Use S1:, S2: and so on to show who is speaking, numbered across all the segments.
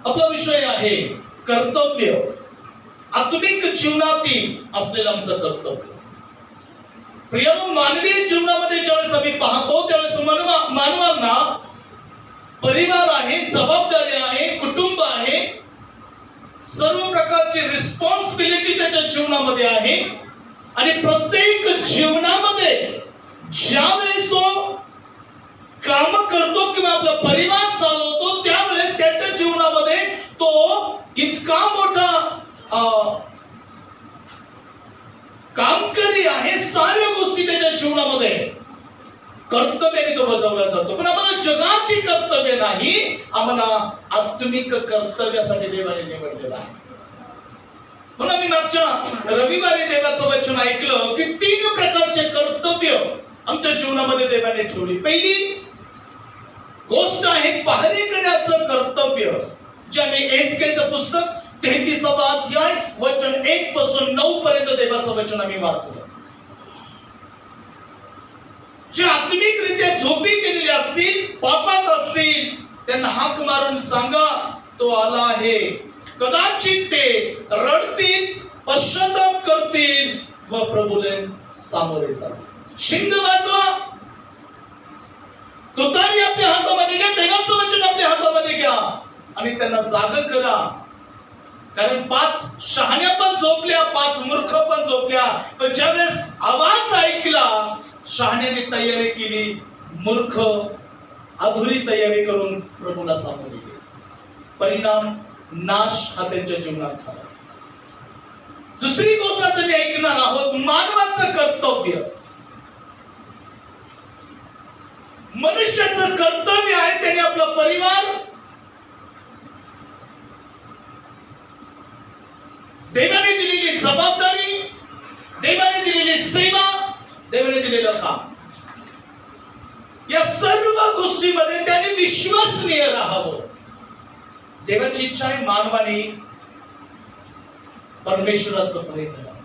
S1: आपला विषय आहे कर्तव्य, आत्मिक जीवनातील असलेलं आमचं कर्तव्य. प्रियानो, मानवीय जीवनामध्ये ज्यावेळेस आम्ही पाहतो त्यावेळेस मानवांना परिवार आहे, जबाबदारी आहे, कुटुंब आहे, सर्व प्रकारची रिस्पॉन्सिबिलिटी त्याच्या जीवनामध्ये आहे. आणि प्रत्येक जीवनामध्ये ज्यावेळेस तो काम करतो किंवा आपला परिवार चालवतो त्यावेळेस त्याच्या जीवनामध्ये तो इतका मोठा कामकरी आहे. साऱ्या गोष्टी त्याच्या जीवनामध्ये कर्तव्याने तो बजावला जातो. पण आम्हाला जगाची कर्तव्य नाही, आम्हाला आत्मिक कर्तव्यासाठी देवाने निवडलेला आहे. म्हणून आम्ही मागच्या रविवारी देवाचं वचन ऐकलं की 3 प्रकारचे कर्तव्य आमच्या जीवनामध्ये देवाने ठेवली. पहिली गोष्ट आहे पहारेकऱ्याचं कर्तव्य, जे आम्ही एजकेलचं पुस्तक 33वा अध्याय वचन 1 पासून 9 पर्यंत देवाचं वचन आम्ही वाचलं. जे आत्मिकरित्या झोपी गेलेले असतील, पापात असतील, त्यांना हाक मारून सांगा तो आला आहे. कदाचित ते रडतील, पश्चाताप करतील व प्रभूला सामोरे जातील. शिंग वाजवा, तुतारी आपल्या हातामध्ये घ्या, देवाचं वचन आपल्या हातामध्ये घ्या आणि त्यांना जाग करा. कारण 5 शहाण्या पण झोपल्या, 5 मूर्ख पण झोपल्या. पण ज्यावेळेस आवाज ऐकला, शहाण्याने तयारी केली, मूर्ख अधुरी तयारी करून प्रभूला सामोरे गेले. परिणाम नाश हा त्यांच्या जीवनात झाला. दुसरी गोष्ट आज मी ऐकणार आहोत, मानवाचं कर्तव्य. मनुष्याचं कर्तव्य आहे त्याने आपला परिवार, देवाने दिलेली जबाबदारी, देवाने दिलेली सेवा, देवाने दिलेलं काम, या सर्व गोष्टीमध्ये त्याने विश्वसनीय राहावं. देवाची इच्छा आहे मानवाने परमेश्वराचं भय करावं.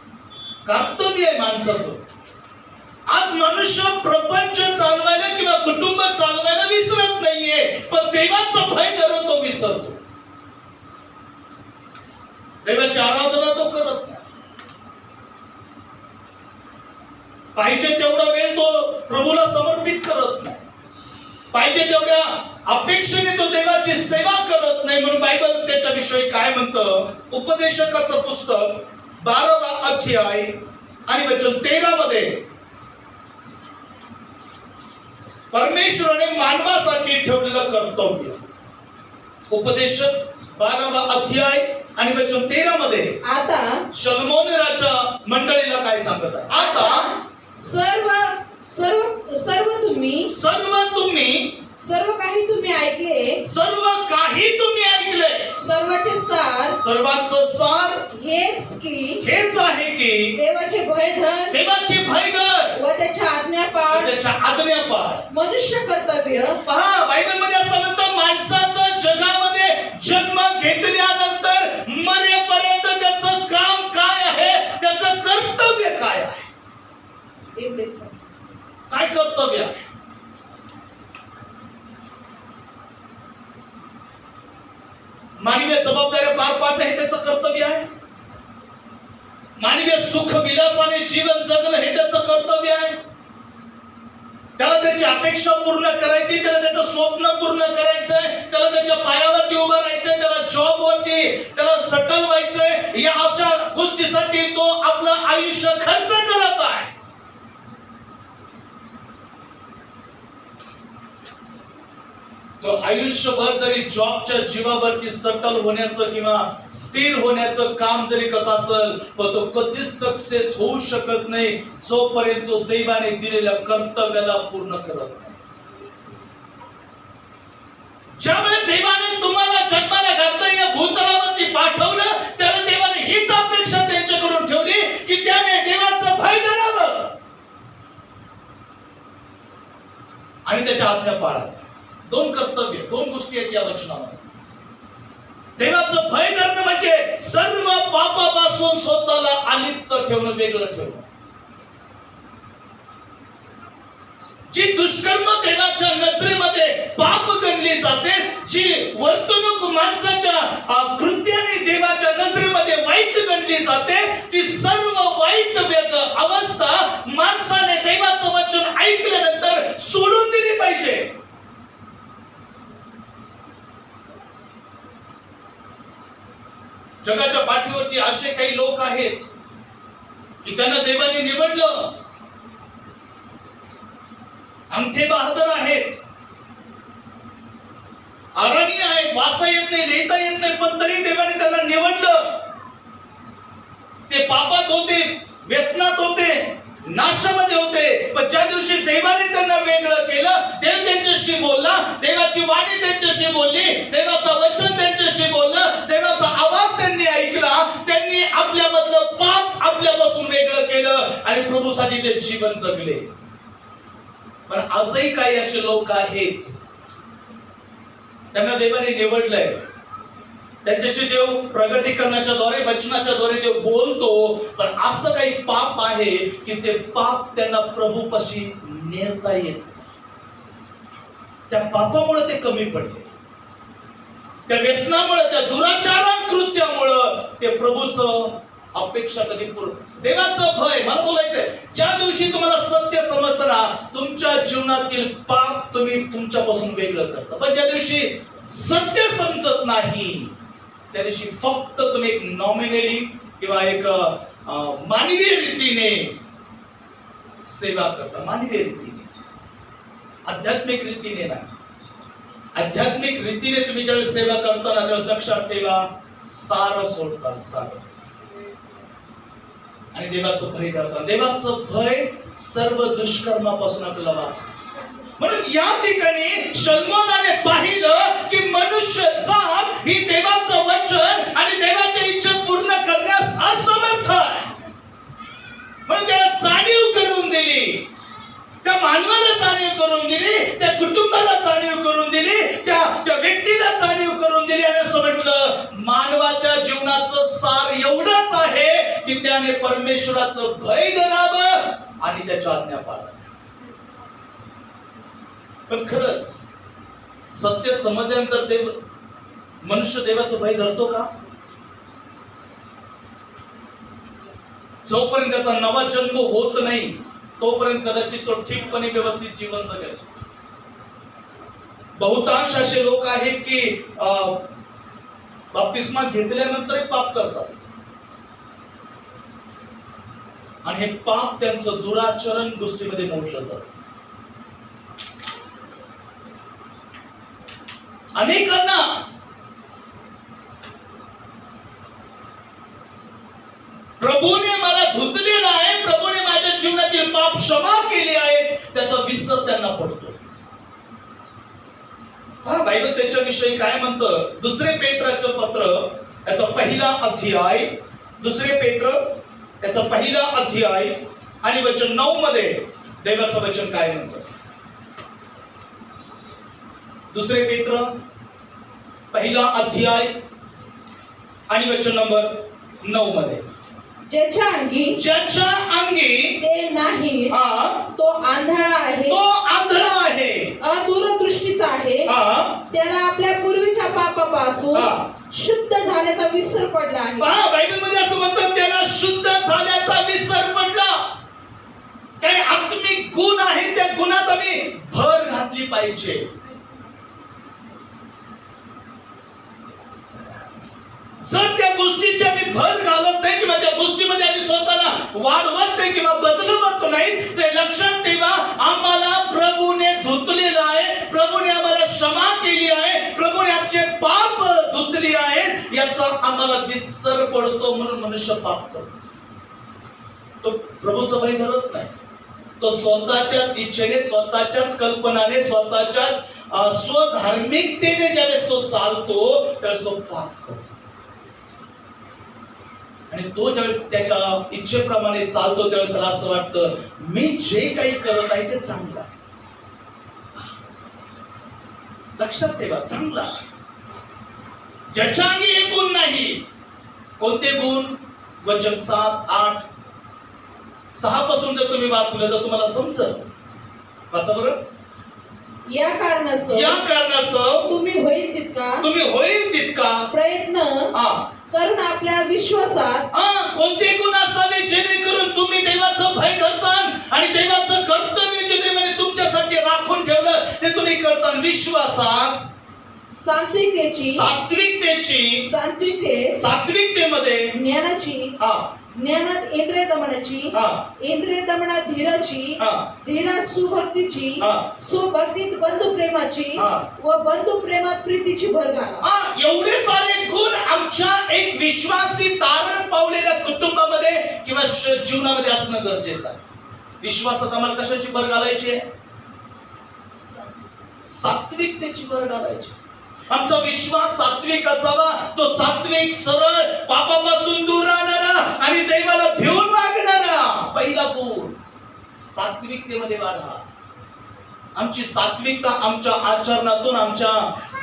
S1: कर्तव्य आहे माणसाचं. आज मनुष्य प्रपंच चालवायला किंवा कुटुंब चालवायला विसरत नाहीये, पण देवाचं भय धरून तो विसरतो. देवाची आराधना तो करत नाही. पाहिजे तेवढा वेळ तो प्रभूला समर्पित करत नाही. पाहिजे तेवढ्या अपेक्षेने तो देवाची सेवा करत नाही. म्हणून बायबल त्याच्याविषयी काय म्हणतं, उपदेशकाचं पुस्तक 12वा अध्याय आणि वचन 13 मध्ये परमेश्वराने मानवासाठी ठेवलेलं कर्तव्य. उपदेशक 12वा अध्याय आणि वचन 13 मध्ये
S2: आता
S1: शलोमोन राजा मंडळीला काय सांगत आहे, आता
S2: सर्व तुम्ही सर्व काही तुम्ही ऐकले,
S1: सर्वांचं सार हेच आहे की
S2: देवाचे भय धर व त्याच्या आज्ञा पाळ. मनुष्य कर्तव्य.
S1: पहा, बायबल मध्ये असं म्हणतं, माणसाचं जगामध्ये जन्म घेतल्यानंतर मरेपर्यंत त्याचं काम काय आहे, त्याचं कर्तव्य काय आहे. काय कर्तव्य आहे? मानवीय जबाबदाऱ्या पार पाडणे हे त्याचं कर्तव्य आहे. मानवीय सुख विलासाने जीवन जगणं हे त्याचं कर्तव्य आहे. त्याला त्याची अपेक्षा पूर्ण करायची, त्याला त्याचं स्वप्न पूर्ण करायचंय, त्याला त्याच्या पायावरती उभं राहायचंय, त्याला जॉब वरती त्याला सेटल व्हायचंय. या अशा गोष्टीसाठी तो आपलं आयुष्य खर्च करत आहे. तो आयुष्यभर जरी जॉबच्या जीवावरती सेटल होण्याचं किंवा स्थिर होण्याचं काम जरी करत असेल, पण तो कधीच सक्सेस होऊ शकत नाही जोपर्यंत तो देवाने दिलेल्या कर्तव्याला पूर्ण करत नाही. ज्यावेळेस देवाने तुम्हाला जन्माला घातलं, या भूतलावरती पाठवलं, त्यावेळेस देवाने हीच अपेक्षा त्यांच्याकडून ठेवली की त्याने देवाचं भय धरावं आणि त्याच्या आज्ञा पाळाव्या. 2 कर्तव्य, 2 गोष्टी आहेत या वचनामध्ये. देवाचं भय धरणं म्हणजे सर्व पापापासून स्वतःला अलिप्त ठेवणं, वेगळं ठेवणं. जी दुष्कर्म देवाच्या नजरेमध्ये पाप गणली जाते, जी वर्तणूक माणसाच्या जाते, ती सर्व वाईट अवस्था माणसाने देवाचं वचन ऐकल्यानंतर सोडून दिली पाहिजे. जगाच्या पाठीवरती असे काही लोक आहेत की त्यांना देवाने निवडलं, अंगठे बहादर आहेत, अडाणी आहेत, वाचता येत नाही, लिहिता येत नाही, पण तरी देवाने त्यांना निवडलं. ते पापात होते, व्यसनात होते, नाशामध्ये होते, पण ज्या दिवशी देवाने त्यांना वेगळं केलं, देव त्यांच्याशी बोलला, देवाची वाणी त्यांच्याशी बोलली, देवाचं वचन त्यांच्याशी बोललं, देवाचा आवाज त्यांनी ऐकला, त्यांनी आपल्यामधलं पाप आपल्यापासून वेगळं केलं आणि प्रभूसाठी ते जीवन जगले. पण आजही काही असे लोक आहेत, त्यांना देवाने निवडलंय, त्यांच्याशी देव प्रगटीकरणाच्या द्वारे, वचनाच्या द्वारे देव बोलतो, पण असं काही पाप आहे की ते पाप त्यांना प्रभूपाशी नेता येत. त्या पापामुळे ते कमी पडले, त्या व्यसनामुळे, त्या दुराचार कृत्यामुळे ते प्रभूचं अपेक्षा कधी पूर्ण. देवाचं भय, मला बोलायचंय, ज्या दिवशी तुम्हाला सत्य समजतं ना, तुमच्या जीवनातील पाप तुम्ही तुमच्यापासून वेगळं करता. पण ज्या दिवशी सत्य समजत नाही, त्या दिवशी फक्त तुम्ही एक नॉमिनली किंवा एक मानवीय रीतीने सेवा करता, मानवीय रीतीने, आध्यात्मिक रीतीने नाही. आध्यात्मिक रीतीने तुम्ही ज्यावेळेस सेवा करता ना, त्यावेळेस लक्षात ठेवा, सारं सोडतात, सारं, आणि देवाचं भय धरतात. देवाचं भय सर्व दुष्कर्मापासून आपल्याला वाचतं. म्हणून या ठिकाणी शलोमोनाने पाहिलं की मनुष्य जात ही देवाचं वचन आणि देवाची इच्छा पूर्ण करण्यास असमर्थ आहे. म्हणून त्याला जाणीव करून दिली, त्या मानवाला जाणीव करून दिली, त्या कुटुंबाला जाणीव करून दिली, त्या व्यक्तीला जाणीव करून दिली, आणि समजलं मानवाच्या जीवनाचं सार एवढंच आहे की त्याने परमेश्वराचं भय धरावं आणि त्याच्या आज्ञा पाळाव्या. पण खरंच सत्य समजल्यानंतर मनुष्य देवाचं भय धरतो का? जोपर्यंत त्याचा नवा जन्म होत नाही तोपर्यंत कदाचित तो ठीकपणे व्यवस्थित जीवन जगेल. बहुतांश असे लोक आहेत की बाप्तिस्मा घेतल्यानंतर पाप करतात, आणि हे पाप त्यांचं दुराचरण गोष्टीमध्ये मोडलं जातं. अनेकांना प्रभूने मला धुतलेलं आहे, प्रभूने माझ्या जीवनातील पाप क्षमा केले आहेत, त्याचा विसर त्यांना पडतो. बायबल त्याच्याविषयी काय म्हणतं? दुसरे पेत्राचं पत्र याचा पहिला अध्याय, दुसरे पेत्र याचा पहिला अध्याय आणि वचन 9 मध्ये देवाचं वचन काय म्हणतं? दुसरे पेत्र पहिला अध्याय आणि वचन नंबर 9 मध्ये,
S2: ज्याच्या अंगी ते नाही, तो आंधळा आहे, दूरदृष्टीचा आहे, त्याला आपल्या पूर्वीच्या पापापासून शुद्ध झाल्याचा विसर पडला आहे.
S1: बायबल मध्ये असं म्हणतात, त्याला शुद्ध झाल्याचा विसर पडला. काही आत्मिक गुण आहेत, त्या गुणात आम्ही भर घातली पाहिजे. जर त्या गोष्टीची आम्ही भर घालत नाही किंवा त्या गोष्टीमध्ये आम्ही स्वतःला वाढवत नाही किंवा बदलवत नाही, ते लक्षात ठेवा, आम्हाला प्रभूने धुतलेलं आहे, प्रभूने आम्हाला क्षमा केली आहे, प्रभूने आमचे पाप धुतली आहेत, याचा आम्हाला विसर पडतो. म्हणून मनुष्य पाप करतो, तो प्रभूचं भय धरत नाही. तो स्वतःच्याच इच्छेने, स्वतःच्याच कल्पनाने, स्वतःच्याच स्वधार्मिकतेने ज्यावेळेस तो चालतो त्यावेळेस तो पाप करतो. आणि तो ज्यावेळेस त्याच्या इच्छेप्रमाणे चालतो त्यावेळेस त्याला असं वाटतं, मी जे काही करत आहे ते चांगलं आहे. लक्षात ठेवा, चांगलं आहे. ज्याच्या अंगी हे गुण नाही. कोणते गुण? वचन 7, 8, 6 पासून जर तुम्ही वाचलं तर तुम्हाला समजलं. वाचा बरं.
S2: या कारणास्तव
S1: तुम्ही
S2: होईल तितका
S1: प्रयत्न
S2: करून आपल्या विश्वासात
S1: कोणते गुण असावे जेणेकरून तुम्ही देवाचं भय धरतात आणि देवाचं कर्तव्य जे देवाने तुमच्यासाठी राखून ठेवलं ते तुम्ही करता. विश्वासात,
S2: सात्विकतेची,
S1: सात्विकतेमध्ये,
S2: ज्ञानाची, ज्ञानात इंद्रिय दमनाची, इंद्रिय दमनात धीराची, धीरात सुभक्तीची, सुभक्तीत बंधू प्रेमाची व बंधू प्रेमात प्रीतीची भर घाला.
S1: एवढे सारे गुण आमच्या एक विश्वासी तारण पावलेल्या कुटुंबामध्ये किंवा जीवनामध्ये असणं गरजेचं आहे. विश्वासात आम्हाला कशाची भर घालायची आहे? सात्विकतेची भर घालायची. आमचा विश्वास सात्विक असावा. तो सात्विक, सरळ, पापापासून दूर राहणारा आणि देवाला भिवून वागणारा. पहिला गुण सात्विकतेमध्ये वाढा. आमची सात्विकता आमच्या आचरणातून, आमच्या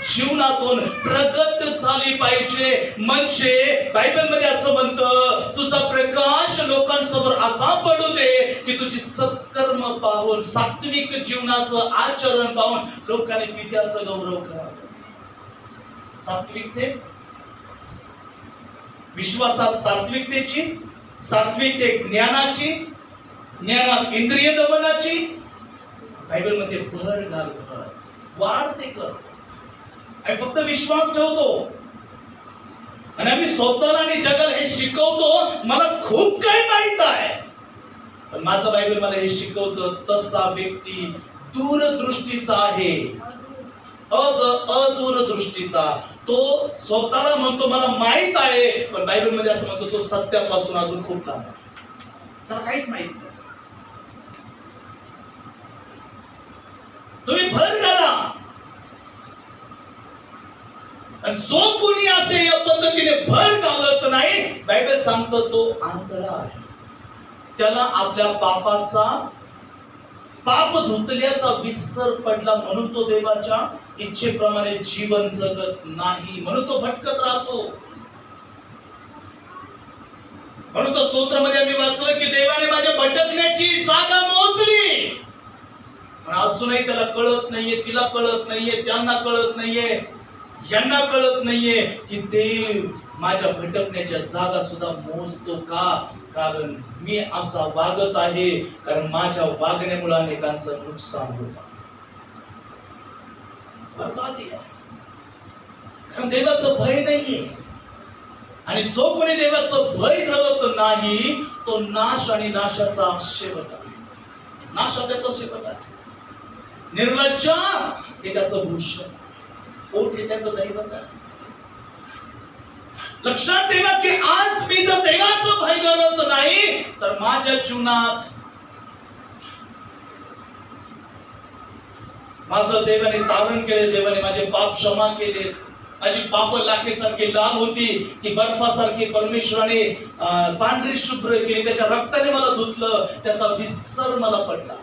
S1: जीवनातून प्रगट झाली पाहिजे. म्हणजे बायबलमध्ये असं म्हणतं, तुझा प्रकाश लोकांसमोर असा पडू दे की तुझी सत्कर्म पाहून, सात्विक जीवनाचं आचरण पाहून लोकांनी पित्याचा गौरव करावा. सात्विकते, विश्वासात सात्विकतेची, सात्विकते ज्ञानाची, ज्ञानात इंद्रिय दमनाची, बायबलमध्ये भर घाल, भर वाढते कर. आम्ही फक्त विश्वास ठेवतो आणि आम्ही स्वतःला आणि जगाला हे शिकवतो मला खूप काही माहित आहे, पण माझं बायबल मला हे शिकवतं तसा व्यक्ती दूरदृष्टीचा आहे, अदूरदृष्टीचा. तो स्वतःला म्हणतो मला माहित आहे, पण बायबल मध्ये असं म्हणतो तो सत्यापासून अजून खूप लांब आहे, त्याला काहीच माहित नाही. तुम्ही भर घाला. आणि जो कोणी असे या पद्धतीने भर घालत नाही, बायबल सांगतो तो आंधळा आहे. त्याला आपल्या पापाचा, पाप धुतल्याचा विसर पडला म्हणून तो देवाच्या इच्छेप्रमाणे जीवन जगत नाही, म्हणून तो भटकत राहतो. म्हणून तो स्तोत्रामध्ये आम्ही वाचलं की देवाने माझ्या भटकण्याची जागा मोजली, पण अजूनही त्याला कळत नाहीये, तिला कळत नाहीये, त्यांना कळत नाहीये, यांना कळत नाहीये की देव माझ्या भटकण्याच्या जागा सुद्धा मोजतो. का? कारण मी असा वागत आहे, कारण माझ्या वागण्यामुळे अनेकांचं नुकसान होत आहे, बरबादी आहे. कारण देवाचं भय नाहीये. आणि जो कोणी देवाचं भय धरत नाही तो नाश आणि नाशाचा शेवट आहे. नाश त्याचा शेवट आहे. निर्लज्जा हे त्याचं भूषण, ओठ हे त्याचं दैवत आहे. लक्षात ठेवा की आज मी जर देवाचं भय धरत नाही तर माझ्या जीवनात माझं देवाने तारण केले, देवाने माझे पाप क्षमा केले. माझी पाप लाखेसारखी लाल होती, ती बर्फासारखी परमेश्वराने पांढरी शुभ्र केली, त्याच्या रक्ताने मला धुतलं, त्याचा विसर मला पडला.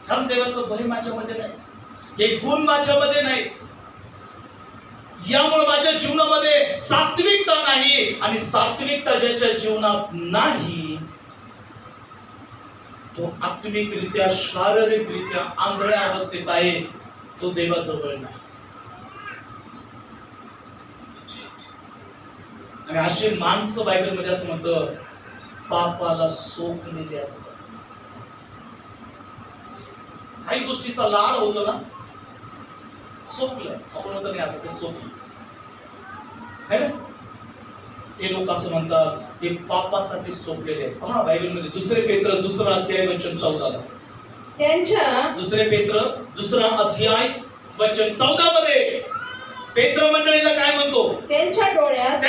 S1: कारण देवाचं भय माझ्यामध्ये नाही, हे गुण माझ्यामध्ये नाही. यामुळे माझ्या जीवनामध्ये सात्विकता नाही, आणि सात्विकता ज्याच्या जीवनात नाही तो आत्मिकरित्या, शारीरिकरित्या आंधळ्या अवस्थेत आहे, तो देवाजवळ नाही. आणि अशी माणसं बायबलमध्ये असं म्हणतं पापाला सोकलेली असतात. काही गोष्टीचा लाड होतो ना, सोकलं आपण म्हणतो नाही, आता ते सोकलं है ना. ते लोक असं म्हणतात ते पापासाठी सोपलेले आहेत. पहा बायबलमध्ये 2 पेत्र 2 अध्याय वचन 14
S2: त्यांच्या
S1: 2 पेत्र 2 अध्याय वचन 14 मध्ये पेत्र मंडळीला काय म्हणतो? त्यांच्या डोळ्यात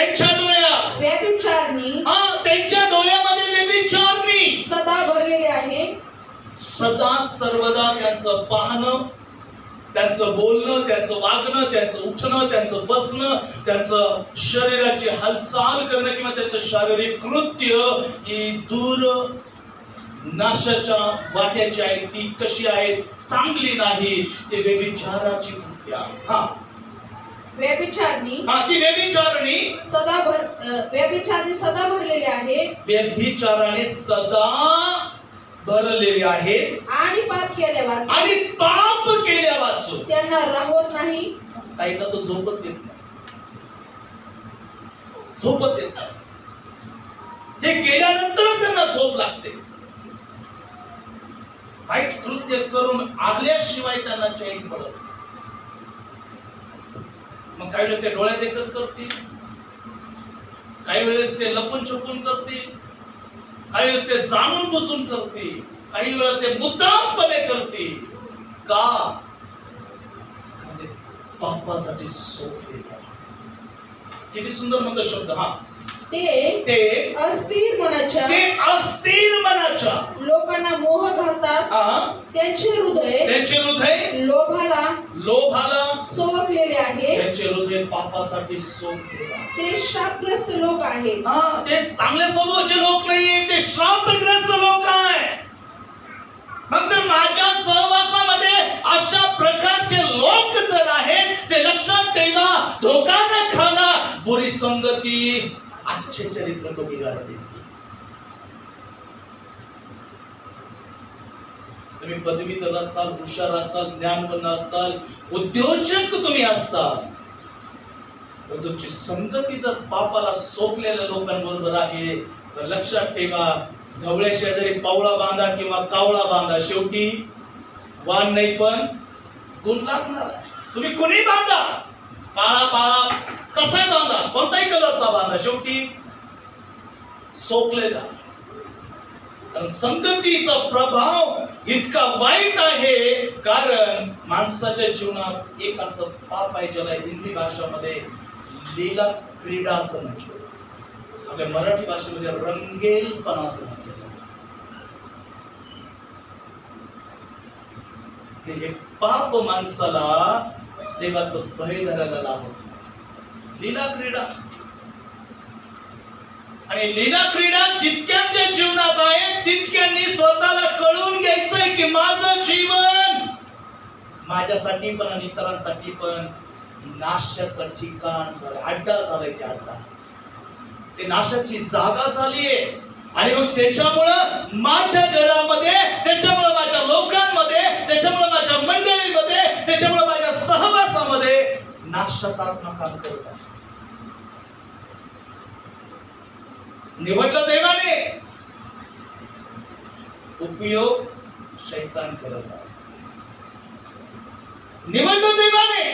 S2: व्यभिचारणी,
S1: त्यांच्या डोळ्यामध्ये व्यभिचारणी
S2: सदा भरलेले आहे.
S1: सदा सर्वदा त्यांचं पाहणं, त्यांचं बोलणं, त्यांचं वागणं, त्यांचं उठणं, त्यांचं बसणं, त्यांचं शरीराची हालचाल करणं किंवा त्यांचं शारीरिक कृत्य ही दूर नाशाच्या वाट्याची आहे. ती कशी आहे? चांगली नाही. ते व्यभिचाराची कृत्य आहे.
S2: व्यभिचारणी,
S1: ती व्यभिचारणी
S2: व्यभिचारणी सदा भरलेले आहे.
S1: व्यभिचाराने सदा भरलेले आहे
S2: आणि पाप केल्या वाचून त्यांना राहत नाही.
S1: काहींना तो झोपच येत नाही. झोपच येत नाही. ते केल्यानंतरच त्यांना झोप लागते. वाईट कृत्य करून आल्याशिवाय त्यांना चैन पडत. मग काही वेळेस ते डोळ्यात एकच करतील, काही वेळेस ते लपून छपून करतील, काही वेळेस ते जाणून बुजून करतील, काही वेळेस ते मुद्दामपणे करतील. का? पापासाठी सोडले. किती सुंदर म्हणतो शब्द. हा, ते
S2: अस्थिर
S1: मनाच्या
S2: लोकांना मोह घालतात. त्यांचे हृदय लोभाला सोवकलेले आहे.
S1: त्यांचे हृदय पापासाठी सोडलेले आहे.
S2: ते शापग्रस्त लोक आहेत.
S1: ते चांगल्या स्वभावाचे लोक नाहीये, ते शापग्रस्त लोक आहे. मग जर माझ्या सहवासामध्ये अशा प्रकारचे लोक जर आहेत, ते लक्षात ठेवा, धोका न खाना बुरी संगती अच्छे चरित्र को बिगाड़ती. तुम्ही पदवीधर असताल, हुशार असताल, ज्ञानवंत असताल, उद्योजक तुम्ही असताल, पण तुमची संगती जर पापाला सोकलेल्या लोकांबरोबर आहे, तर लक्षात ठेवा, ढवळ्या शेजारी पावळा बांधा किंवा कावळा बांधा, शेवटी वाण नाही पण गुण लागणार आहे. तुम्ही कुणी बांधा, काळा पाळा कसा बांधा, कोणताही कलरचा बांधा, शेवटी सोकलेला. कारण संगतीचा प्रभाव इतका वाईट आहे, कारण माणसाच्या जीवनात एक असं पाप आहे ज्याला हिंदी भाषेमध्ये लीला क्रीडा असं म्हटलं, आपल्या मराठी भाषेमध्ये रंगेलपणा असं म्हटलं. हे पाप माणसाला देवाचं भय धरायला लावत. लीला क्रीडा, आणि लीला क्रीडा जितक्यांच्या जीवनात आहे तितक्यांनी स्वतःला कळून घ्यायचंय की माझं जीवन माझ्यासाठी पण आणि इतरांसाठी पण नाशाचं ठिकाण झालं, अड्डा झालाय. ते अड्डा, ते नाशाची जागा झालीये. आणि मग त्याच्यामुळं माझ्या घरामध्ये, त्याच्यामुळं माझ्या लोकांमध्ये, त्याच्यामुळं माझ्या मंडळीमध्ये, त्याच्यामुळं माझ्या सहवासामध्ये नाशाचा आत्मा काम करत आहे. निवडलं देवाने, उपयोग शैतान करत आहे. निवडलं देवाने,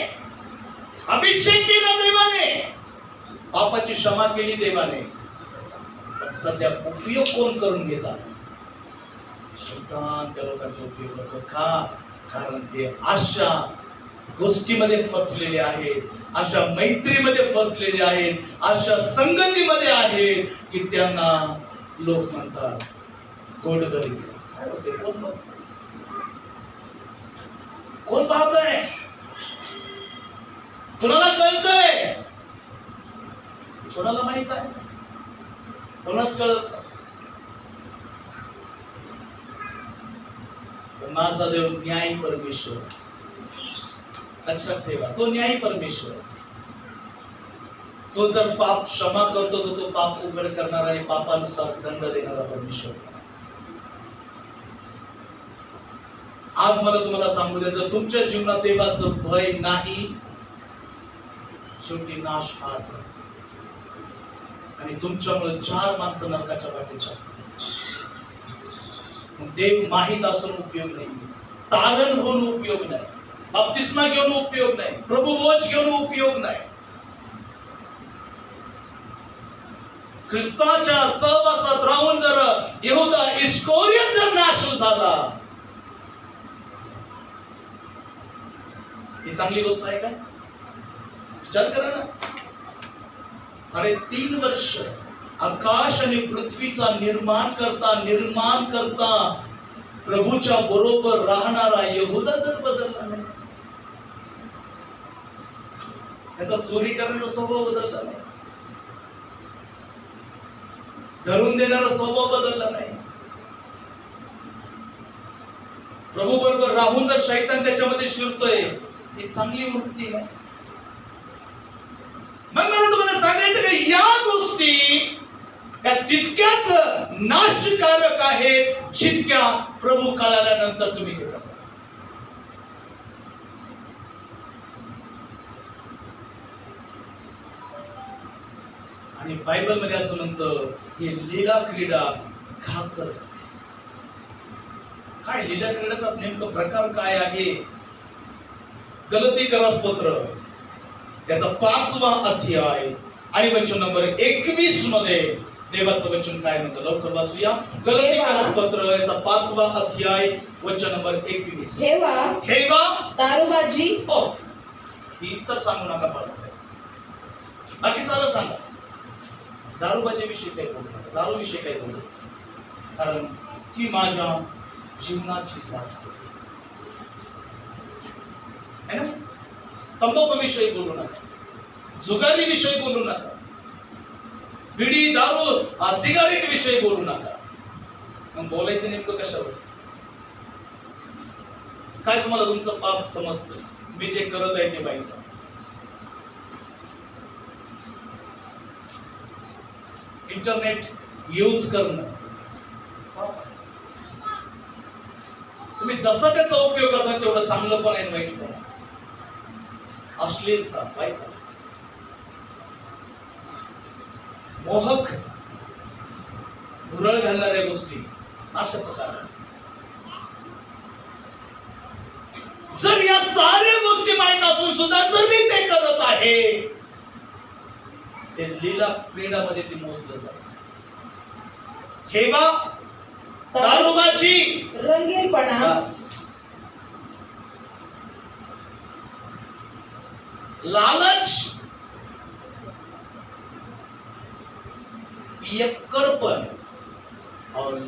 S1: अभिषेक केला देवाने, पापाची क्षमा केली देवाने, पण सध्या उपयोग कोण करून घेतात? शैतान त्या लोकांचा उपयोग करतो. का? कारण ते अशा गोष्टीमध्ये फसलेले आहेत, अशा मैत्रीमध्ये फसलेले आहेत, अशा संगतीमध्ये आहेत की त्यांना लोक म्हणतात गोडगरीब. काय होते? कोण पाहतंय? कोणाला कळतंय? कोणाला माहित आहे? कोणाच कळत? माझा देव न्यायी परमेश्वर. लक्षात ठेवा, तो न्यायी परमेश्वर. तो जर पाप क्षमा करतो तर तो पाप उघड करणार आणि पापानुसार दंड देणारा परमेश्वर. आज मला तुम्हाला सांगू द्या, जर तुमच्या जीवनात देवाचं भय नाही, शेवटी नाश हा आणि तुमच्यामुळे 4 माणसं नरकाच्या वाटेत जातात. देव माहित असून उपयोग नाही, तारण होऊन उपयोग नाही, बाप्तिस्मा घेऊन उपयोग नाही, प्रभुभोज घेऊन उपयोग नाही. ख्रिस्ताच्या सहवासात राहून जर यहूदा इस्करियोत जर नाश झाला, ही चांगली गोष्ट आहे का? विचार करा ना. 3.5 वर्ष आकाश आणि पृथ्वीचा निर्माण करता प्रभूच्या बरोबर राहणारा यहूदा जर बदलला नाही, त्याचा चोरी करण्याचा स्वभाव बदलला नाही, धरून देणारा स्वभाव बदलला नाही, प्रभू बरोबर राहून जर शैतान त्याच्यामध्ये शिरतोय, ही चांगली वृत्ती नाही. मग मला तुम्हाला सांगायचं की या गोष्टी या तितक्याच नाशकारक आहेत जितक्या प्रभू कळाल्यानंतर तुम्ही ते करता. आणि बायबल मध्ये असं म्हणतं हे लीला क्रीडा घातक आहे. काय लीला क्रीडाचा नेमका प्रकार काय आहे? गलतीकरास पत्र त्याचा 5वा अध्याय आणि वचन नंबर 21 मध्ये देवाचं वचन काय म्हणतं? लवकर वाचूया. गलतीकरास पत्र याचा 5वा अध्याय वचन नंबर 21. हेवा
S2: दारूबाजी.
S1: हो, ही तर सांगू नका मला, बाकी सारं सांगा. दारूबाजी विषयी काय बोलू नका, दारू विषयी काय बोलू, कारण ती माझ्या जीवनाची साथ आहे ना. तंबाखू विषयी बोलू नका, जुगारी विषयी बोलू नका, बिडी दारू सिगारेट विषयी बोलू नका. मग बोलायचं नेमकं कशावर? काय तुम्हाला तुमचं पाप समजतं? मी जे करत आहे ते पाहिजे. इंटरनेट यूज करणं, तुम्ही जसा त्याचा उपयोग करता तेवढं चांगलं पण आहे, वाईट पण आहे. अश्लीलता, वाईट, मोहक, भुरळ घालणाऱ्या गोष्टी, नाशाचं कारण. जर या साऱ्या गोष्टी माहीत असून सुद्धा जर मी ते करत आहे, ते लीला क्रीडामध्ये ते मोजलं जातं. हेवा, दारूबाजी,
S2: रंगीलपणा,
S1: लालच, पियक्कडपण और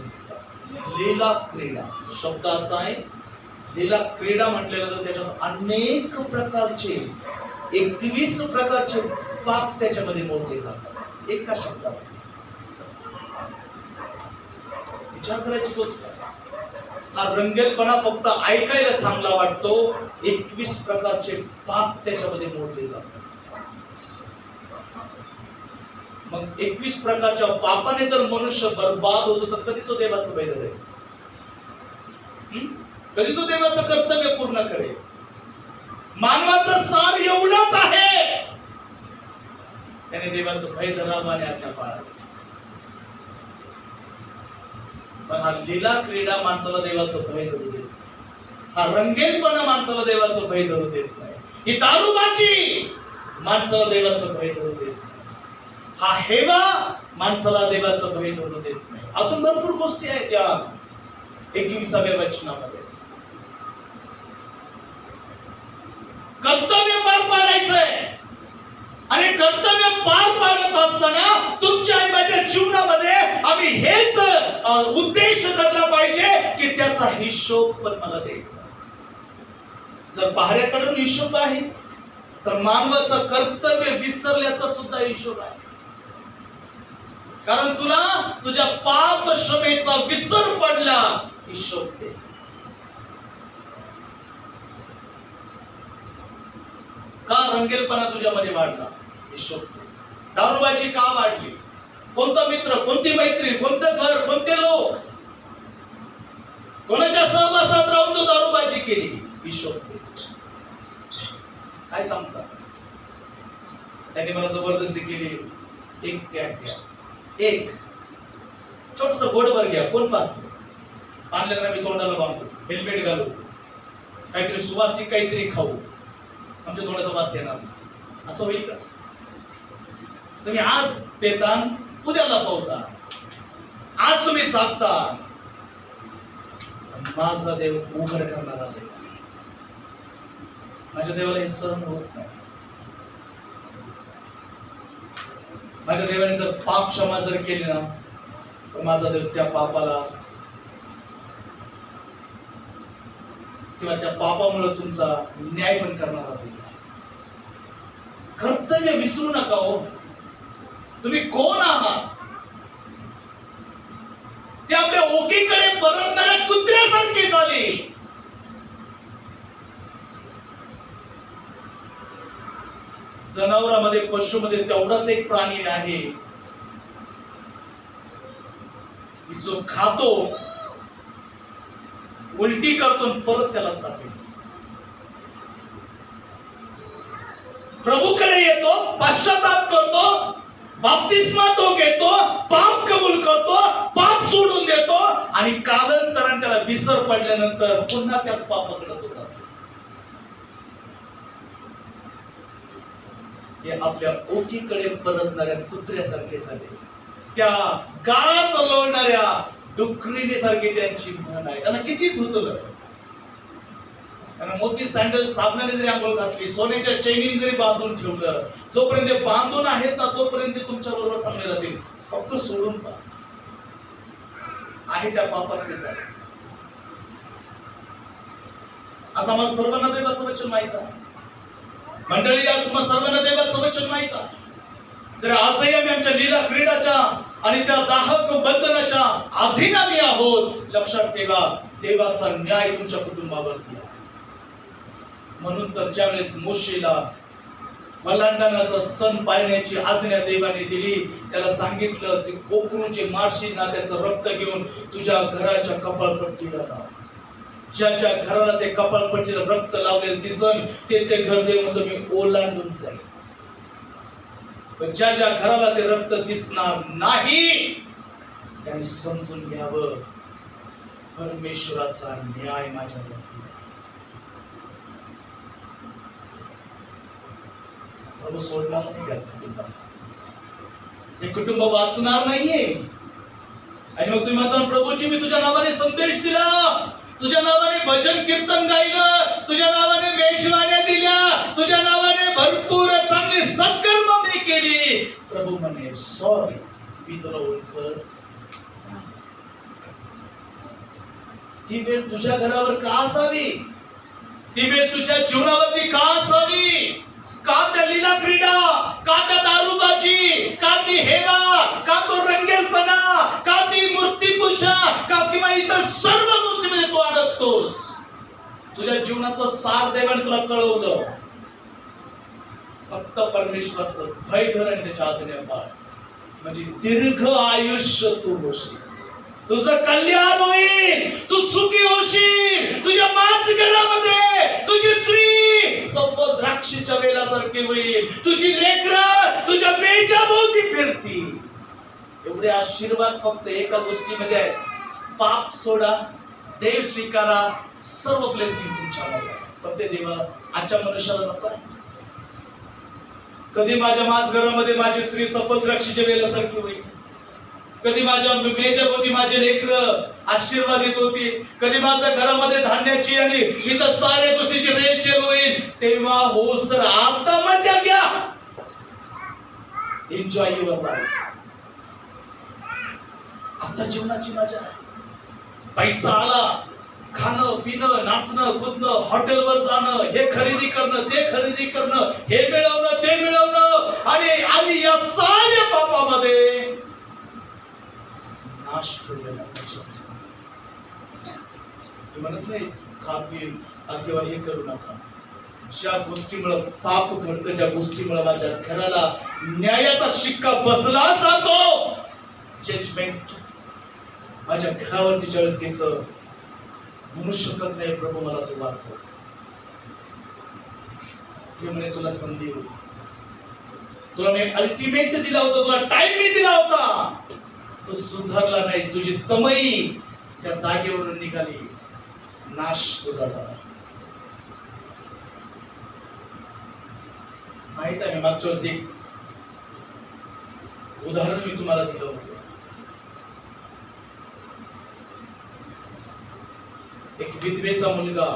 S1: लीला क्रीडा. शब्द असा आहे, लीला क्रीडा म्हटलेलं तर त्याच्यात अनेक प्रकारचे 21 प्रकारचे पाप त्याच्यामध्ये मोडले जातात एका शब्दावर. विचार करायची गोष्ट. हा रंगीलपणा फक्त ऐकायला चांगला वाटतो, 21 प्रकारचे पाप त्याच्यामध्ये मोडले जातात. मग 21 प्रकारच्या पापाने जर मनुष्य बर्बाद होतो तर कधी तो देवाचं बैल आहे? कधी तो देवाचं कर्तव्य पूर्ण करेल? मानवाचा सार एवढाच आहे, त्याने देवाचं भय धरावं आणि आज्ञा पाळावी. पण हा लीला क्रीडा माणसाला देवाचं भय धरू देत, हा रंगीलपणा माणसाला देवाचं भय धरू देत नाही, ही दारूबाजी माणसाला देवाचं भय धरू देत नाही, हा हेवा माणसाला देवाचं भय धरू देत नाही. अजून भरपूर गोष्टी आहेत त्या 21व्या वचनामध्ये. कर्तव्य पार पाडायचंय आणि कर्तव्य पार पाडत असताना तुमच्या आणि माझ्या जीवनामध्ये आम्ही हेच उद्देश धरला पाहिजे की त्याचा हिशोब पण मला द्यायचा. जर पहाऱ्याकडून हिशोब आहे तर मानवाचं कर्तव्य विसरल्याचा सुद्धा हिशोब आहे. कारण तुला तुझ्या पाप क्षमेचा विसर पडला, हिशोब दे. का रंगीलपणा तुझ्यामध्ये वाढला? हिशोब दे. दारूबाजी का वाढली? कोणता मित्र, कोणती मैत्री, कोणतं घर, कोणते लोक, कोणाच्या सहवासात राहून तो दारूबाजी केली? हिशोब दे. काय सांगता? त्याने मला जबरदस्ती केली, एक कॅप घ्या, एक छोटस घोटभर घ्या, कोण पाहतो? आणलं ना मी तोंडाला बांधतो, हेल्मेट घालू, काहीतरी सुवासिक काहीतरी खाऊ, आमच्या तोंडाचा वास येणार नाही, असं होईल का? तुम्ही आज पेतान, उद्याला पावता, आज तुम्ही जागता, माझा देव उघड करणारा देव. माझ्या देवाला हे सहन होत नाही. माझ्या देवाने जर पाप क्षमा जर केली ना तर माझा देव त्या पापाला किंवा त्या पापामुळे तुमचा न्याय पण करणारा देव. कर्तव्य विसरू नका हो. तुम्ही कोण आहात? ते आपल्या ओकीकडे परतणाऱ्या कुत्र्यासारखे झाले. जनावरांमध्ये, पशुमध्ये तेवढाच एक प्राणी आहे की जो खातो, उलटी करतो, परत त्याला चालतो. प्रभूकडे येतो, पश्चाताप करतो, बाप्तिस्मा तो घेतो, पाप कबूल करतो, पाप सोडून देतो आणि कालांतराने त्याला विसर पडल्यानंतर पुन्हा त्याच पापाकडे तो जातो. हे आपल्या ओठीकडे परतणाऱ्या कुत्र्यासारखे झाले, त्या गाळात लोळणाऱ्या डुकरीने सारखी त्यांची मन आहे. त्यांना किती धुतलं, त्यांना मोती सँडल साबणाने जरी आंघोळ घातली, सोन्याच्या चैनीने जरी बांधून ठेवलं, जोपर्यंत ते बांधून आहेत ना तोपर्यंत तुमच्या बरोबर चांगले राहतील. फक्त सोडून पहा, आहे त्या पापात ते झाले. आज आम्हाला सर्वांना देवाचं वचन माहित आहे मंडळी, आज तुम्हाला सर्वांना देवाचं वचन माहित आहे. जर आजही आम्ही आमच्या लीला क्रीडाच्या आणि त्या दाहक बंधनाच्या अधीन आम्ही आहोत, लक्षात ठेवा देवाचा न्याय तुमच्या कुटुंबावरती आहे. म्हणून तर ज्यावेळेस मोशेला मलांडणाचा सण पाळण्याची आज्ञा देवाने दिली, त्याला सांगितलं ते कोकरूचे मारशील ना त्याचं रक्त घेऊन तुझ्या घराच्या कपाळपट्टीला लाव. ज्याच्या घराला ते कपाळपट्टीला रक्त लावलेलं दिसन ते घर देव म्हणतो मी ओलांडून जाईल. पण ज्याच्या घराला ते रक्त दिसणार नाही त्यांनी समजून घ्यावं परमेश्वराचा न्याय माझ्यावर. प्रभू सोडणार नाही, ते कुटुंब वाचणार नाहीये. आणि मग तुम्ही म्हणता प्रभूची मी तुझ्या नावाने संदेश दिला, तुझ्या नावाने भजन कीर्तन गायलं, तुझ्या नावाने मेजवान्या दिल्या, तुझ्या नावाने भरपूर चांगली सत्कर्म मी केली. प्रभू म्हणे सॉरी, मी तुला ओळखत. ती वेळ तुझ्या घरावर का असावी, ती वेळ तुझ्या जीवनावरती का असावी? का त्या लीला क्रीडा, का त्या दारूबाजी, का ती हेवा, का तो रंगेलपणा, का ती मूर्तीपूजा, का किंवा इतर सर्व गोष्टीमध्ये तू अडकतोस? तुझ्या जीवनाचं सार देवाने तुला कळवलं. फक्त परमेश्वराचं भय धर आणि त्याच्या आज्ञा पाळ, म्हणजे दीर्घ आयुष्य तू होशील, तुझं कल्याण होईल, तू सुखी होशील. तुझ्या माच घरामध्ये तुझी स्त्री सफल द्राक्षीच्या वेलासारखी होईल, तुझी लेकरं तुझ्या मेजाभोवती फिरतील. एवढे आशीर्वाद फक्त एका गोष्टीमध्ये आहेत, पाप सोडा, देव स्वीकारा, सर्व ब्लेसिंग तुमच्यामध्ये आहे. पण ते देवा आजच्या मनुष्याला नको आहे. कधी माझ्या माच घरामध्ये माझी स्त्री सफल द्राक्षीच्या वेलासारखी होईल, कधी माझ्या मेजाभोवती माझे लेकरं आशीर्वादित होतील, कधी माझ्या घरामध्ये धान्याची आणि इतर साऱ्या गोष्टीची रेलचेल होईल. तेव्हा होस तर आता मजा घ्या, एन्जॉय युअर लाईफ. आता जीवनाची मजा आहे. पैसा आला, खाणं पिणं नाचणं कुदणं, हॉटेलवर जाणं, हे खरेदी करणं ते खरेदी करणं, हे मिळवणं ते मिळवणं, आणि या साऱ्या पापामध्ये नाश ठेवलेला. म्हणत नाही खातील किंवा हे करू नका. ज्या गोष्टीमुळे पाप घडतं, ज्या गोष्टीमुळे माझ्या घराला न्यायाचा शिक्का बसला जातो, जजमेंट माझ्या घरावरती ज्यावेळेस येतं, म्हणू शकत नाही प्रभू मला तू वाचव. ते म्हणे तुला संधी होती, तुला मी अल्टिमेट दिला होता, तुला टाइम मी दिला होता, तू सुधारला नाहीस, तुझी समयी त्या जागेवरून निघाली, नाश तुझा झाला. माहित आहे, मी मागच्या वर्षी एक उदाहरण मी तुम्हाला दिलं होतं. एक विधवेचा मुलगा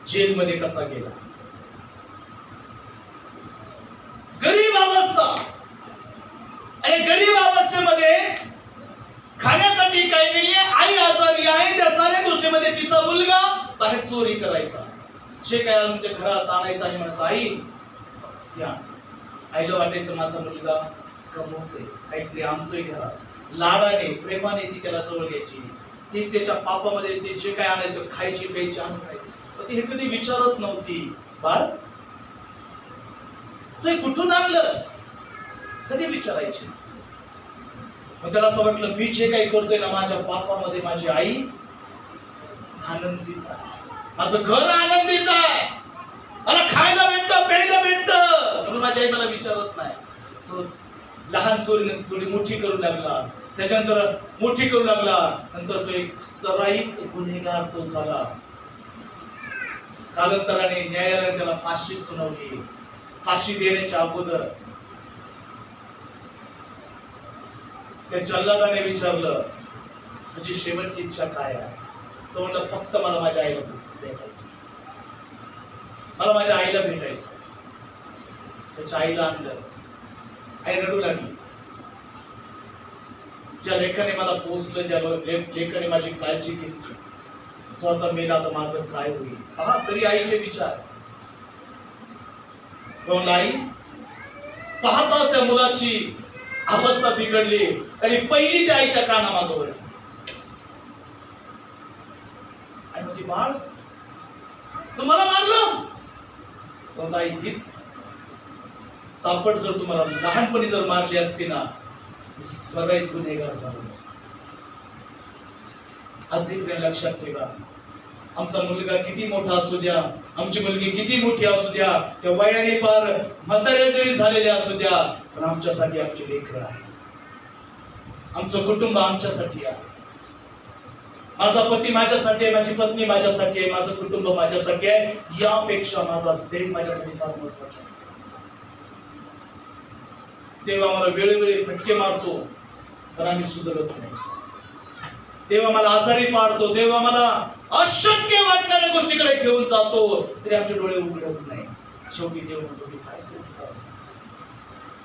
S1: जेलमध्ये कसा गेला. गरीब अवस्था, आणि गरीब अवस्थेमध्ये खाण्यासाठी काही नाहीये, आई आजारी आहे, त्या साऱ्या गोष्टीमध्ये तिचा मुलगा बाहेर चोरी करायचा, जे काय आमच्या घरात आणायचं आणि म्हणायचं आई या. आईला वाटायचं माझा मुलगा कमवतोय, काहीतरी आणतोय घरात, लाडाने प्रेमाने ती त्याला जवळ घ्यायची, ती त्याच्या पापामध्ये ते जे काय आणायचं खायची प्यायची आणून खायची. पण ती हे कधी विचारत नव्हती, बाळ तू कुठून आणलंस, कधी विचारायची. मग त्याला असं वाटलं मी जे काही करतोय ना माझ्या पापामध्ये माझी आई आनंदित आहे, माझं घर आनंदित आहे, मला खायला भेटतं प्यायला भेटतं, म्हणून माझी आई मला विचारत नाही. तो लहान चोरीने थोडी मोठी करू लागला, त्याच्यानंतर मोठी करू लागला, नंतर तो एक सराईत गुन्हेगार तो झाला. कालांतराने न्यायालयाने त्याला फाशी सुनावली. फाशी देण्याच्या अगोदर त्या जल्लादाने विचारलं, तुझी शेवटची इच्छा काय आहे? तो म्हणला, फक्त मला माझ्या आईला भेटायचं, मला माझ्या आईला भेटायचं. त्याच्या आईला आणलं. आई रडू लागली. ज्या लेखाने मला पोचलं, ज्या लेखाने माझी काळजी घेतली, तो आता मेला, तर माझं काय होईल? पहा तरी आईचे विचार. आई पाहताच त्या मुलाची अवस्था बिघडली. आणि पहिली त्या आईच्या काना मागवली. आई म्हणते, बाळ तुम्हाला मारलं? तो आई, हीच चापट जर तुम्हाला लहानपणी जर मारली असती ना, सराईत गुन्हेगार झालो नसतो. आज एक लक्षात ठेवा, आमचा मुलगा किती मोठा असू द्या, आमची मुलगी किती मोठी असू द्या, त्या वयाने पार म्हातारे जरी झालेले असू द्या, पण आमच्यासाठी आमची लेकरं आहे, आमचं कुटुंब आमच्यासाठी आहे. माझा पती माझ्यासाठी आहे, माझी पत्नी माझ्यासाठी आहे, माझं कुटुंब माझ्यासाठी आहे. यापेक्षा माझा देव माझ्यासाठी फार महत्वाचा आहे. देव आम्हाला वेळोवेळी फटके मारतो, तर आम्ही सुधरत नाही. देव आम्हाला आजारी पाडतो, देव आम्हाला अशक्य वाटणाऱ्या गोष्टीकडे घेऊन जातो, तरी आमचे डोळे उघडत नाही. शेवटी देव म्हणतो, की काय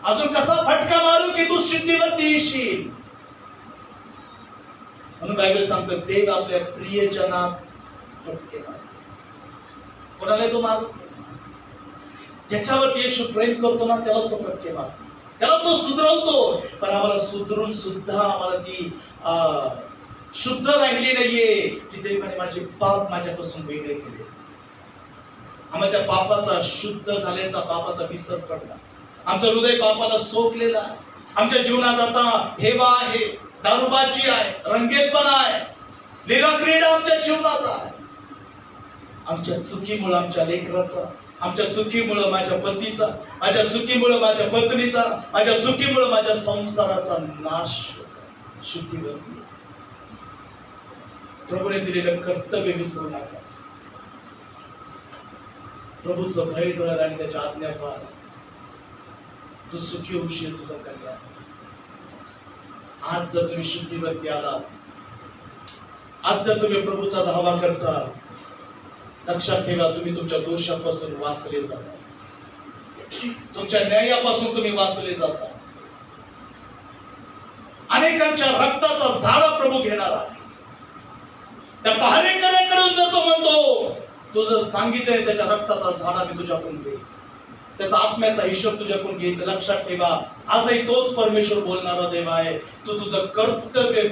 S1: अजून कसा फटका मारू की तू सिद्धीवरती येशील? म्हणून बायबल सांगतो, देव आपल्या प्रियजनात फटके मारतो. कोणाला तो मारतो? ज्याच्यावरती येशू प्रेम करतो ना, त्यालाच तो फटके मारतो, त्याला तो सुधरवतो. पण आम्हाला सुधरून सुद्धा आम्हाला ती शुद्ध राहिली नाहीये, की देवाने माझे पाप माझ्यापासून वेगळे केले. आम्हाला त्या पापाचा, शुद्ध झाल्याचा पापाचा विसर पडला. आमचं हृदय पापाला सोकलेलं आहे. आमच्या जीवनात आता हेवा आहे, दारूबाजी आहे, रंगेतपणा आहे, लीला क्रीडा आमच्या जीवनात आहे. आमच्या चुकीमुळे आमच्या लेकराचा, आमच्या चुकीमुळे माझ्या पतीचा, माझ्या चुकीमुळे माझ्या पत्नीचा, माझ्या चुकीमुळे माझ्या संसाराचा नाश शुद्धीवरती. प्रभूने दिलेलं कर्तव्य विसरू नका. प्रभूचं भय धर आणि त्याच्या आज्ञा पाळ. तू सुखी होशील, तुझं कल्याण. आज जर तुम्ही शुद्धीवरती आलात, आज जर तुम्ही प्रभूचा धावा करता, लक्षात ठेवा, तुम्ही तुमच्या दोषापासून वाचले जाता, तुमच्या न्यायापासून तुम्ही वाचले जाता. अनेकांच्या रक्ताचा झाडा प्रभू घेणार आहे. त्या पहारेकऱ्याकडून जर तो म्हणतो, तू जर सांगितलं त्याच्या रक्ताचा झाडा मी तुझ्याकडून घेईन, त्याचा आत्म्याचा हिशोब तुझ्याकडून घेईन, तर लक्षात ठेवा, आजही तोच परमेश्वर बोलणारा देव आहे. तू तुझं कर्तव्य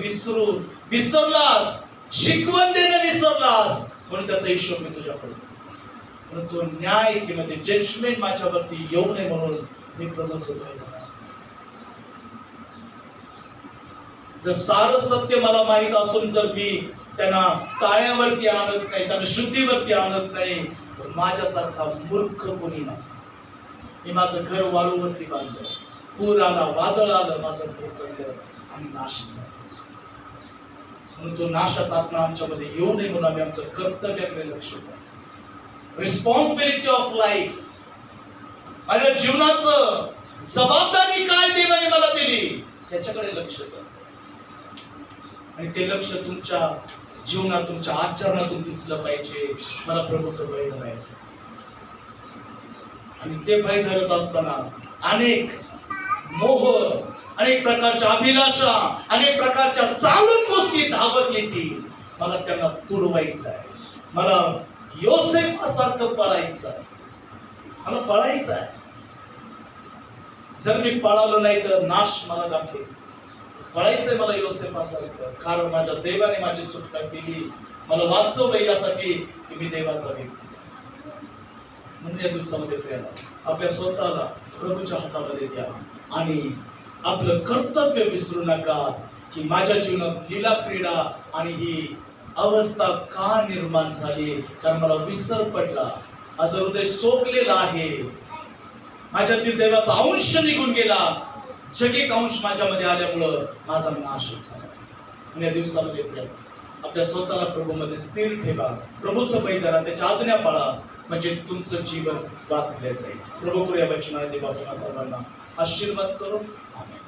S1: विसरलास, शिकवण देणं विसरलास, म्हणून त्याचा हिशोब मी तुझ्याकडून. म्हणून तो न्याय किंवा ते जजमेंट माझ्यावरती येऊ नये म्हणून मी प्रभूचं भय धरणार. जर सारं सत्य मला माहित असून जर मी त्यांना ताळ्यावरती आणत नाही, त्यांना शुद्धीवरती आणत नाही, तर माझ्यासारखा मूर्ख कोणी नाही. मी माझं घर वाळूवरती बांधलं, पूर आला, वादळ आलं, माझं घर पडलं आणि नाश झाला. म्हणून तो नाशाचा आत्मा आमच्यामध्ये येऊ नये म्हणून आम्ही आमचं कर्तव्याकडे लक्ष द्या. रिस्पॉन्सिबिलिटी ऑफ लाईफ, माझ्या जीवनाचं जबाबदारी काय देवाने मला दिली, त्याच्याकडे लक्ष द्या. आणि ते लक्ष तुमच्या जीवनात, तुमच्या आचरणातून दिसलं पाहिजे. मला प्रभूचं भय धरायचं. आणि ते भय धरत असताना अनेक मोह, अनेक प्रकारच्या अभिलाषा, अनेक प्रकारच्या चालून गोष्टी धावत येतील. मला त्यांना तुडवायचं आहे. मला योसेफासारखं पळायचं आहे. मला पळायचं आहे. जर मी पळालो नाही तर नाश मला दाखवेल. पळायचंय मला योसेफासारखं, कारण माझ्या देवाने माझी सुटका केली, मला वाचवलं यासाठी की मी देवाचा व्यक्ती. म्हणून या दिवसामध्ये प्रेरणा आपल्या स्वतःला प्रभूच्या हातामध्ये द्या आणि आपलं कर्तव्य विसरू नका, की माझ्या जीवनात लीला क्रीडा आणि ही अवस्था का निर्माण झाली, कारण मला विसर पडला, माझं हृदय सोकलेलं आहे, माझ्यातील देवाचा अंश निघून गेला. जगे अंश माझ्यामध्ये आल्यामुळं माझा नाश झाला. आणि या दिवसामध्ये प्रिय, आपल्या स्वतःला प्रभूमध्ये स्थिर ठेवा, प्रभूचं भय धरा, त्याच्या आज्ञा पाळा, म्हणजे तुमचं जीवन वाचलं जाईल. प्रभू या वचनाने देवा तुम्हा सर्वांना आशीर्वाद करो. आमेन.